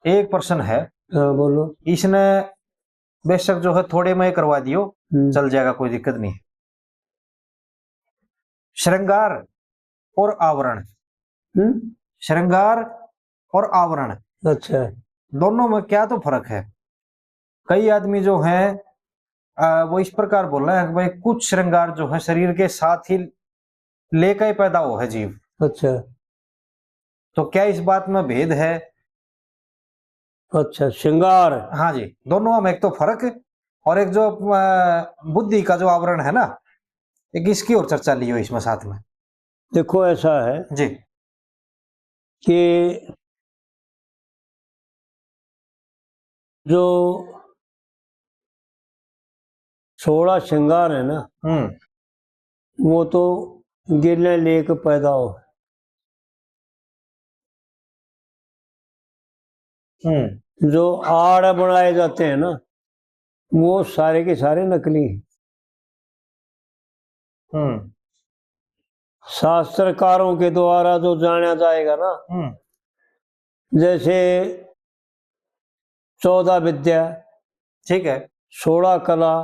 एक प्रश्न है। हाँ बोलो। इसने बेशक जो है थोड़े में करवा दियो, चल जाएगा, कोई दिक्कत नहीं। श्रृंगार और आवरण, श्रृंगार और आवरण, अच्छा, दोनों में क्या तो फर्क है? कई आदमी जो है वो इस प्रकार बोल रहे हैं कि भाई कुछ श्रृंगार जो है शरीर के साथ ही लेकर पैदा हो है जीव। अच्छा, तो क्या इस बात में भेद है? अच्छा, श्रृंगार, हाँ जी, दोनों में एक तो फर्क, और एक जो बुद्धि का जो आवरण है ना, एक इसकी और चर्चा ली हो इसमें साथ में। देखो ऐसा है जी कि जो 16 श्रृंगार है ना, वो तो गिरने लेके पैदा हो। जो आड़ बनाए जाते हैं ना, वो सारे के सारे नकली हैं। शास्त्रकारों के द्वारा जो जाना जाएगा ना, जैसे 14 विद्या, ठीक है, 16 कला,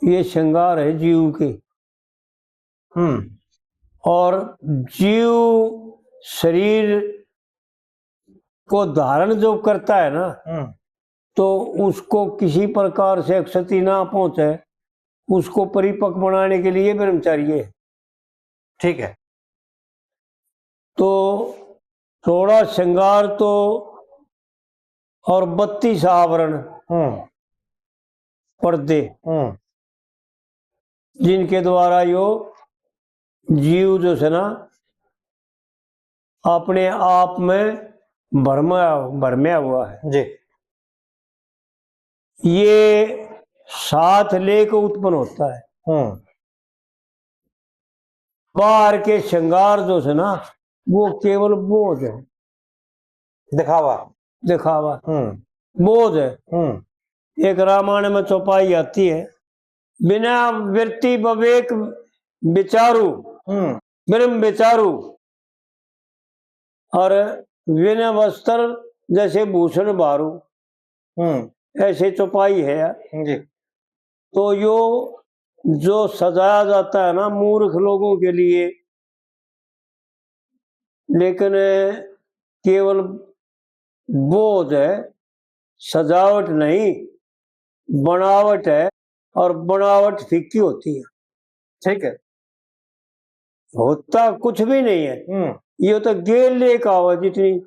ये श्रृंगार है जीव के। और जीव शरीर को धारण जो करता है ना, तो उसको किसी प्रकार से क्षति ना पहुंचे, उसको परिपक्व बनाने के लिए ब्रह्मचारी है। ठीक है। तो 16 श्रृंगार तो और 32 आवरण, पर्दे, जिनके द्वारा यो जीव जो है ना अपने आप में भरमाया हुआ है जी। ये साथ लेकर उत्पन्न होता है। बाहर के श्रृंगार जो है ना, वो केवल बोझ है, दिखावा बोझ है। एक रामायण में चौपाई आती है, बिना वृत्ति विवेक विचारू ब्रह्म विचारू, और बिना वस्त्र जैसे भूषण बारू, ऐसे चौपाई है जी। तो यो जो सजाया जाता है ना मूर्ख लोगों के लिए, लेकिन केवल बोझ है, सजावट नहीं, बनावट है, और बनावट फीकी होती है। ठीक है, होता कुछ भी नहीं है। ये तो गेल लेकर आओ, जितनी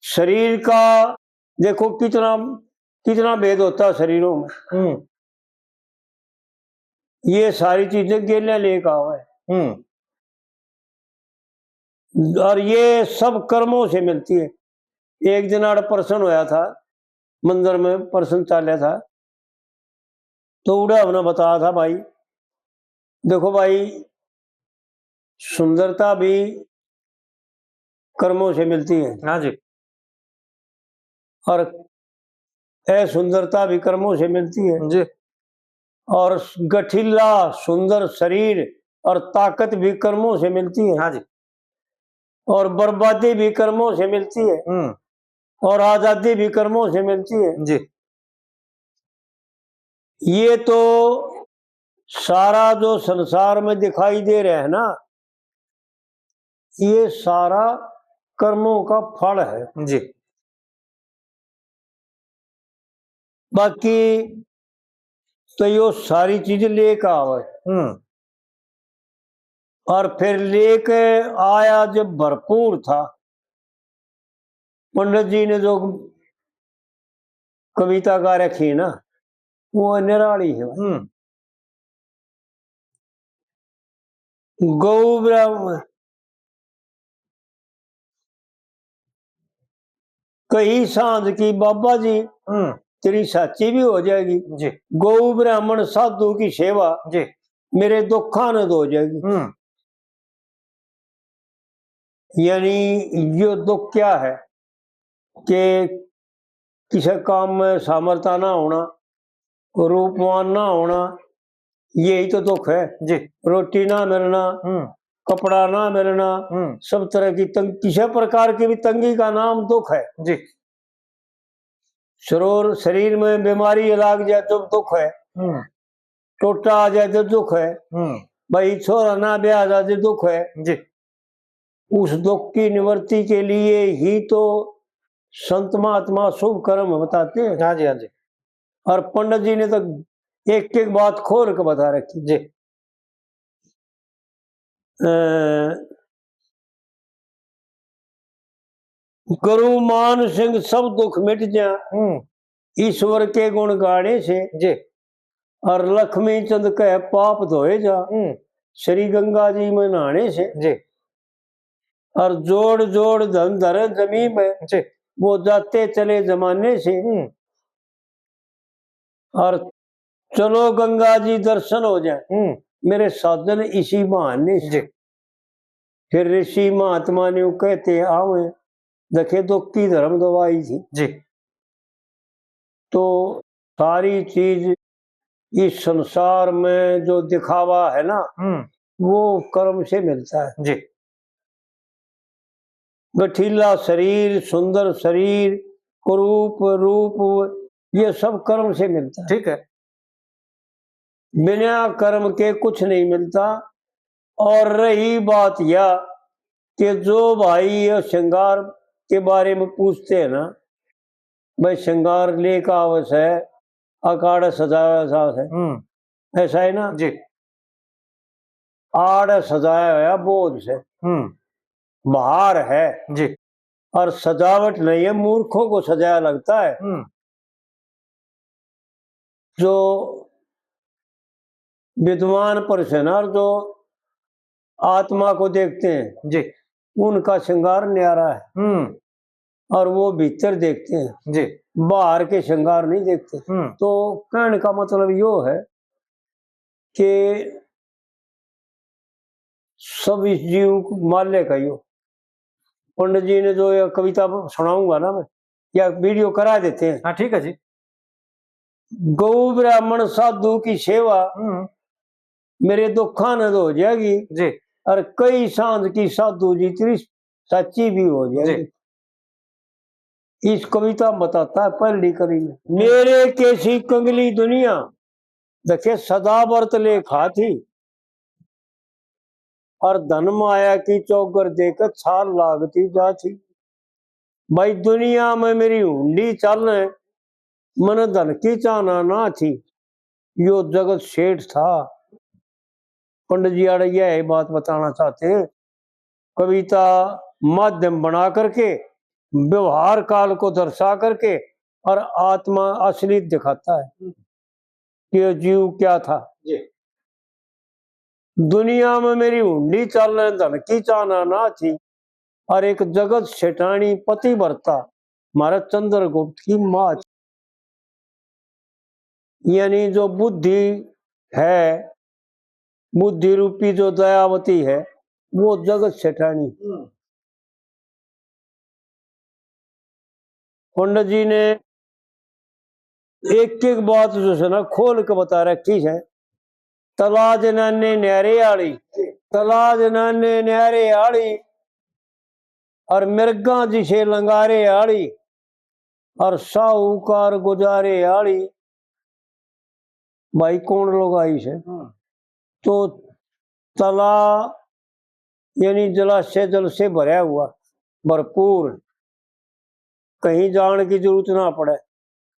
शरीर का देखो कितना भेद होता है शरीरों में। ये सारी चीजें गेले लेकर आओ है। और ये सब कर्मों से मिलती है। एक दिन आड़ प्रश्न होया था, मंदिर में प्रश्न चाल था, तो उड़ा हमने बताया था भाई देखो भाई, सुंदरता भी कर्मों से मिलती है। हाँ जी। और सुंदरता भी कर्मों से मिलती है जी। और गठिला सुंदर शरीर और ताकत भी कर्मों से मिलती है। हाँ जी। और बर्बादी भी कर्मों से मिलती है, और आजादी भी कर्मों से मिलती है जी। ये तो सारा जो संसार में दिखाई दे रहा है ना, ये सारा कर्मों का फल है जी। बाकी तो यो सारी चीजें लेकर आवे, और फिर लेके आया जब भरपूर था, पंडित जी ने जो कविता गा रखी ना, वो निराली है। गौ ब्राह्मण कही सांझ की बाबा जी, तेरी साची भी हो जाएगी जी। गौ ब्राह्मण साधु की सेवा जी, मेरे दुखा न हो जाएगी। यानी ये दुख क्या है कि किसी काम में सामर्थ्य ना होना, रूपवान ना होना, यही तो दुख है जी। रोटी ना मिलना, कपड़ा ना मिलना, सब तरह की किसी प्रकार की भी तंगी का नाम दुख है जी। शरीर में बीमारी लग जाए तो दुख है, टोटा आ जाए तो दुख है, भाई छोरा ना ब्याह जाए तो दुख है जी। उस दुख की निवृत्ति के लिए ही तो संत महात्मा शुभ कर्म बताते हैं। हाँ जी, हाँ जी। और पंडित जी ने तो एक एक बात खोल के बता रखी जी। गुरु मान सिंह सब दुख मिट जा ईश्वर के गुण गाने से जी। और लक्ष्मी चंद कह पाप धोए जा श्री गंगा जी में नहाने से जी। और जोड़ जोड़ धन धर जमी में जी। वो जाते चले जमाने से और चलो गंगा जी दर्शन हो जाए मेरे साधन इसी बहाने से। फिर ऋषि महात्मा ने कहते आवे देखे दुख की धर्म दवाई थी जी। तो सारी चीज इस संसार में जो दिखावा है ना वो कर्म से मिलता है जी। गठीला शरीर, सुंदर शरीर, कुरूप रूप, ये सब कर्म से मिलता है। ठीक है। बिना कर्म के कुछ नहीं मिलता। और रही बात यह कि जो भाई ये श्रृंगार के बारे में पूछते हैं ना, भाई श्रृंगार ले का आवश्य है, अकाड़ सजाया है, ऐसा है ना जी। आड़ सजाया है बोझ से, बहार है जी। और सजावट नहीं है, मूर्खों को सजाया लगता है। जो विद्वान पुरुष है ना, जो आत्मा को देखते हैं जी, उनका श्रृंगार न्यारा है। और वो भीतर देखते हैं जी, बाहर के श्रृंगार नहीं देखते। तो कहने का मतलब यो है कि सब इस जीव माल्य का यो। पंडित जी ने जो कविता सुनाऊंगा ना मैं, या वीडियो करा देते हैं। हाँ ठीक है जी। गौ ब्राह्मण साधु की सेवा मेरे दुखा न हो जाएगी जी। और कई सांझ की साधु जी तेरी सच्ची भी हो जाएगी। इस कविता बताता है पहली कड़ी में, मेरे कैसी कंगली दुनिया देखे सदा व्रत ले खाती और धन माया की चौगर देकर छाल लागती जाती। भाई दुनिया में मेरी हुंडी चलने मन धन की चाहना ना थी, यो जगत सेठ था। पंडित जी अड़ैया यही बात बताना चाहते हैं। कविता माध्यम बना करके व्यवहार काल को दर्शा करके और आत्मा असली दिखाता है कि जीव क्या था। दुनिया में मेरी हुंडी चलने धन की चाहना ना थी और एक जगत सेठानी पति भरता हमारा चंद्रगुप्त की माँ। यानी जो बुद्धि है, बुद्धि रूपी जो दयावती है, वो जगत सेठानी। पंडित जी ने एक एक बात जो है ना खोल के बता रखी है। तला जनाने न्यारे आड़ी, तला जनाने न्यारे आड़ी और मिर्गा जिसे लंगारे आड़ी और साहूकार गुजारे आड़ी। भाई कौन लोग आई से? तो तला यानी जलाशय जल से भरा हुआ, भरपूर, कहीं जाने की जरूरत ना पड़े।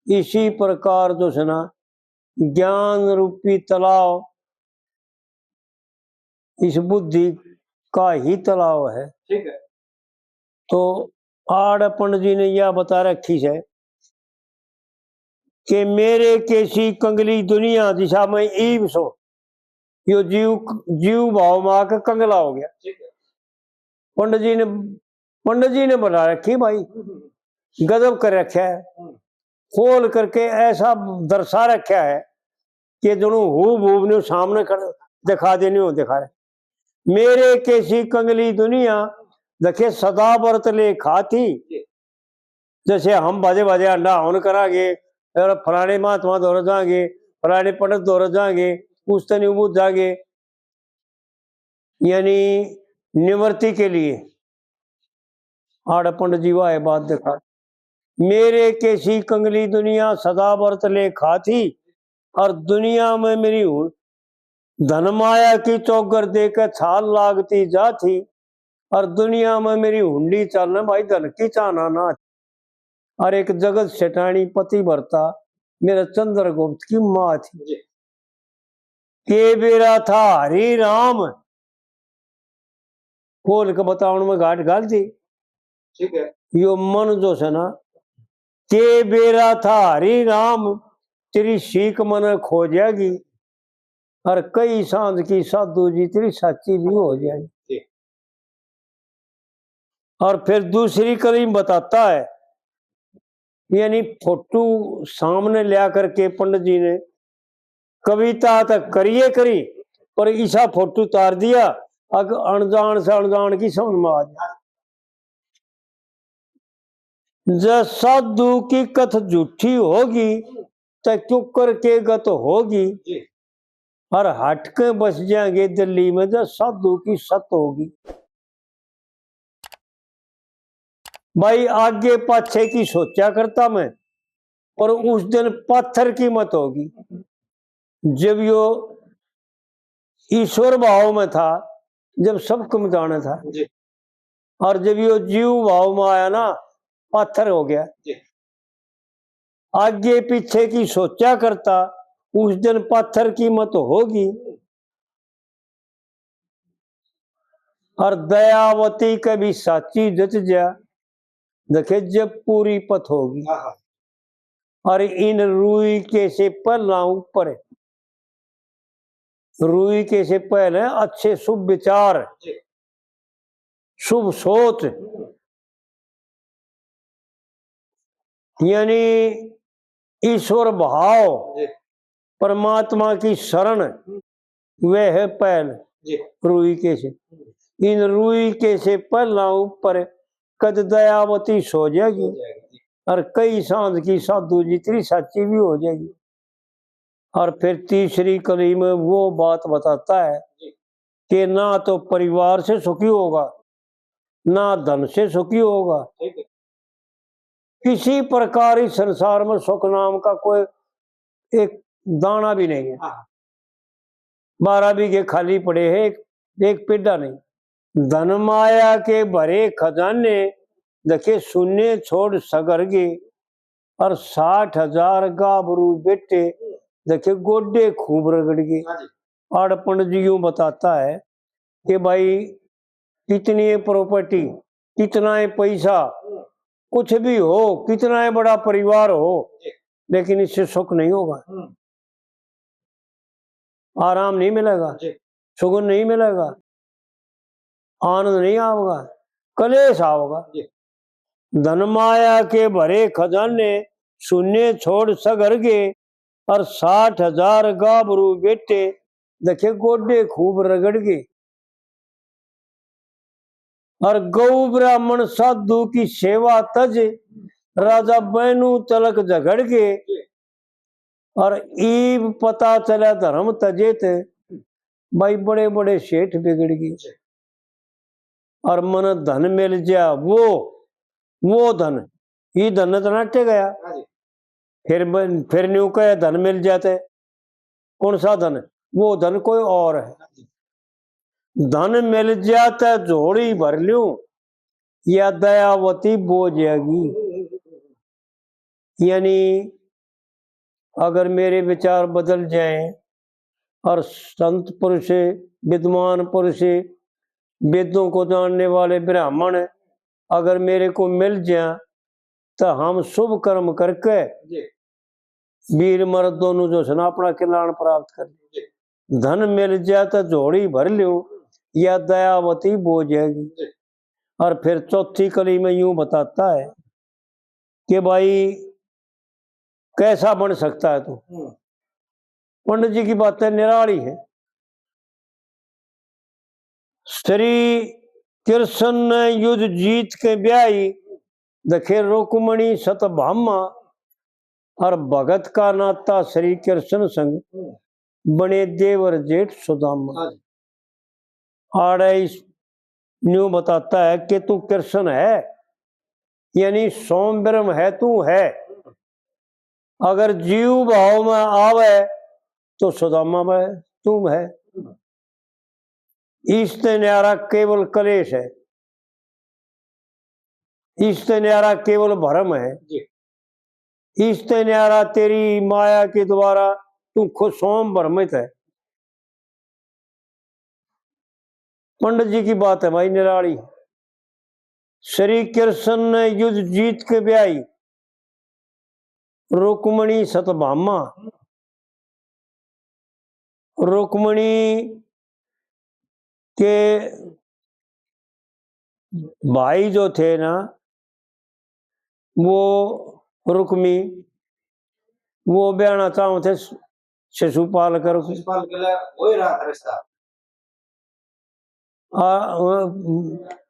इसी प्रकार जो है ना ज्ञान रूपी तालाब इस बुद्धि का ही तालाब है। ठीक है। तो आड़ पंडित जी ने यह बता रखी है कि मेरे कैसी कंगली दुनिया दिशा में ईब सो, यो जीव भाव मां का कंगला हो गया। पंडित जी ने बता रखी भाई, गजब कर रखा है, खोल करके ऐसा दर्शा रखा है कि दोनों हूब ने सामने कर दिखा देने हो दिखा रहे। मेरे कैसी कंगली दुनिया देखे सदा व्रत ले खाती। जैसे हम बाजे बाजे अंडा हवन करांगे, फलाने महात्मा दौड़ जाएंगे, फलाने पंडित दौड़ जाएंगे, पूछते नहीं पूछ जाएंगे, यानी निवृत्ति के लिए। आड़ पंडित जी वाह बात देखा। मेरे कैसी कंगली दुनिया सदा व्रत ले खाती, और दुनिया में मेरी हूं धन माया की चौगर देकर छाल लागती जाती, और दुनिया में मेरी हुंडी चलना भाई धन की चाना ना। और एक जगत सेठानी पति भरता मेरा चंद्रगुप्त की माँ थी, के बेरा था हरि राम, खोल के बताओ में घाट घाल दी। ठीक है, यो मन जो है ना, के बेरा था हरि राम, तेरी सीख मन खो जाएगी, और कई सांझ की साधु जी तेरी साची भी हो जाएगी। और फिर दूसरी कड़ी बताता है, यानी फोटो सामने लिया करके पंडित जी ने कविता तक करिए करी, पर ईसा फोटो उतार दिया, अग अनजान से अनजान की समझ में आ जाए। जब साधु की कथ झूठी होगी तो क्यों करके गत होगी, और हट के बस जाएंगे दिल्ली में जब साधु की सत होगी। भाई आगे पाछे की सोचा करता मैं, और उस दिन पत्थर की मत होगी। जब यो ईश्वर भाव में था, जब सबको मिटाना था, और जब यो जीव भाव में आया ना, पत्थर हो गया। आगे पीछे की सोचा करता, उस दिन पत्थर की मत होगी। और दयावती कभी साची जच जा, देखे जब पूरी पथ होगी। और इन रूई के से पहला ऊपर, रूई के से पहले अच्छे शुभ विचार, शुभ सोच, यानी ईश्वर भाव, परमात्मा की शरण, वह है पहल रूई के से। इन रूई के से पहला ऊपर कद दयावती सो जाएगी, और कई सांझ की साधु जितनी साची भी हो जाएगी। और फिर तीसरी कली में वो बात बताता है कि ना तो परिवार से सुखी होगा, ना धन से सुखी होगा, किसी प्रकार इस संसार में सुख नाम का कोई एक दाना भी नहीं है। 12 बीघे खाली पड़े हैं, एक पेड़ा नहीं। धन माया के भरे खजाने, देखे शून्य छोड़ सगरगे, और 60,000 गाभरू बेटे, देखे गोडे खूब रगड़ गए। आड़ पंडित जी यूं बताता है कि भाई कितनी प्रॉपर्टी, कितना पैसा, कुछ भी हो, कितना बड़ा परिवार हो, लेकिन इससे सुख नहीं होगा, आराम नहीं मिलेगा, सुकून नहीं मिलेगा, आनंद नहीं आएगा, कलेश आओगा। धन माया के भरे खजाने शून्य छोड़ सगरगे, और 60,000 गाभरू बेटे, देखे गोडे खूब रगड़ गए। और गौ ब्राह्मण साधु की सेवा तज, राजा बैनु तलक झगड़ गए। और ईब पता चला धर्म तजे थे, भाई बड़े बड़े सेठ बिगड़ गए। और मन धन मिल जा वो धन, ये धन तो नाटे गया। फिर न्यू कहे धन मिल जाते, कौन सा धन, वो धन कोई और है। धन मिल जाता झोड़ी भर लूं, या दयावती बो जाएगी। यानी अगर मेरे विचार बदल जाएं, और संत पुरुष, विद्वान पुरुष, वेदों को जानने वाले ब्राह्मण अगर मेरे को मिल जाए, तो हम शुभ कर्म करके वीर मर्द दोनों जो है ना अपना कल्याण प्राप्त कर ले। धन मिल जाए तो झोड़ी भर लो, या दयावती बो जाएगी। और फिर चौथी कली में यूं बताता है कि भाई कैसा बन सकता है तू। पंडित जी की बातें निराली है। श्री कृष्ण ने युद्ध जीत के ब्याई, देखे रुक्मणी सतभामा, और भगत का नाता श्री कृष्ण संग, बने देवर जेठ सुदामा। आड़े न्यू बताता है कि तू कृष्ण है, यानी सोम ब्रह्म है तू है। अगर जीव भाव में आवे तो सुदामा में तुम है। इससे न्यारा केवल कलेश है, इससे न्यारा केवल भरम है, इससे न्यारा तेरी माया के द्वारा तू खुद सोम भ्रमित है। पंडित जी की बात है भाई निराली। श्री कृष्ण ने युद्ध जीत के ब्याई रुक्मणी सतभामा। रुक्मणी के भाई जो थे ना वो रुक्मी, वो ब्याना चाहू थे शिशुपाल कर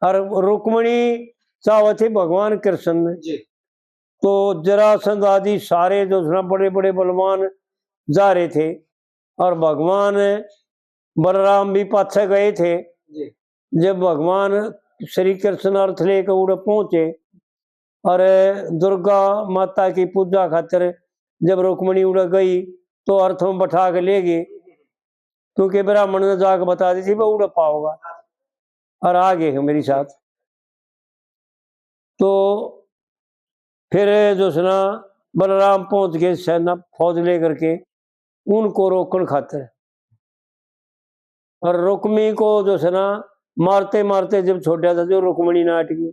और रुक्मणी चाहते थे भगवान कृष्ण ने। तो जरासंध आदि सारे जो बड़े बड़े बलवान जा रहे थे और भगवान बलराम भी पाछे गए थे। जब भगवान श्री कृष्ण अर्थ लेकर उड़ पहुंचे और दुर्गा माता की पूजा खातिर जब रुक्मणी उड़ गई तो अर्थ में बैठा के ले गए, क्योंकि ब्राह्मण ने जाकर बता दी थी वो उड़ पाओगा और आ गए मेरी साथ। तो फिर जो सुना बलराम पहुंच गए सेना फौज लेकर के उनको रोकन खातिर, और रुक्मी को जो सुना मारते मारते जब छोड़ा था जो रुक्मणी नाटकी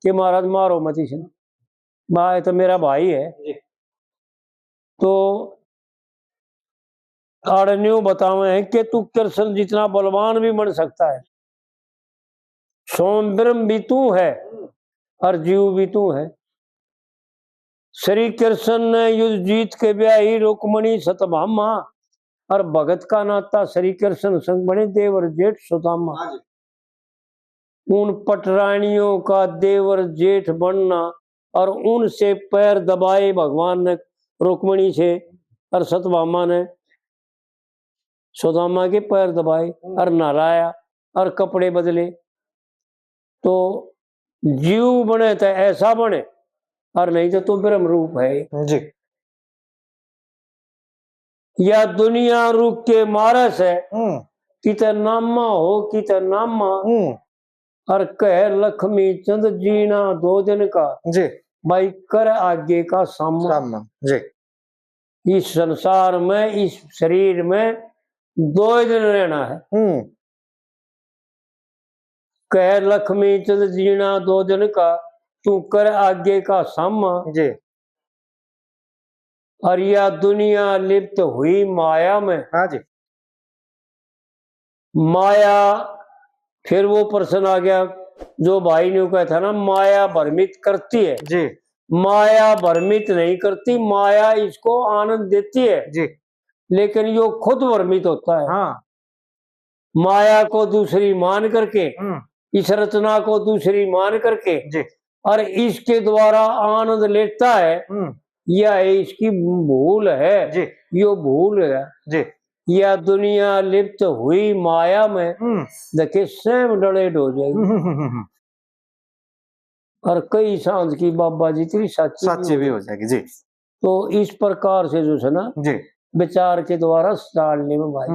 कि महाराज मारो मत इसे, भाई तो मेरा भाई है। तो आड़न्यू बतावे हैं कि तू कृष्ण जितना बलवान भी बन सकता है, सोम ब्रह्म भी तू है और जीव भी तू है। श्री कृष्ण ने युद्ध जीत के ब्याही रुक्मणी सतभामा और भगत का नाता श्री कृष्ण संग बने देवर जेठ सुदामा। उन पटरानियों का देवर जेठ बनना और उनसे पैर दबाए भगवान ने रुक्मणी से, और सतभामा ने सुदामा के पैर दबाए और नहलाया और कपड़े बदले। तो जीव बने तो ऐसा बने और नहीं तो तू ब्रह्म रूप है जी। या दुनिया रूप के मारस है किते नामा हो किते नामा, और कह लक्ष्मी चंद जीना दो दिन का जी, भाई कर आगे का सामना जी। इस संसार में इस शरीर में 2 दिन रहना है। कह लक्ष्मी चंद जीना 2 दिन का तू कर आगे का सामा जी। और यह दुनिया लिप्त हुई माया में। हाँ जी। माया, फिर वो प्रश्न आ गया जो भाई ने कहा था ना, माया भ्रमित करती है जी। माया भ्रमित नहीं करती, माया इसको आनंद देती है जी, लेकिन यो खुद भ्रमित होता है। हाँ। माया को दूसरी मान करके, इस रचना को दूसरी मान करके जी, और इसके द्वारा आनंद लेता है। यह इसकी भूल है जी, यो भूल है जी। यह दुनिया लिप्त हुई माया में देखे स्वयं डड़ेड हो जाएगी और कई सांझ की बाबा जी तेरी साची भी हो जाएगी जी। तो इस प्रकार से जो है ना जी विचार के द्वारा डालने में भाई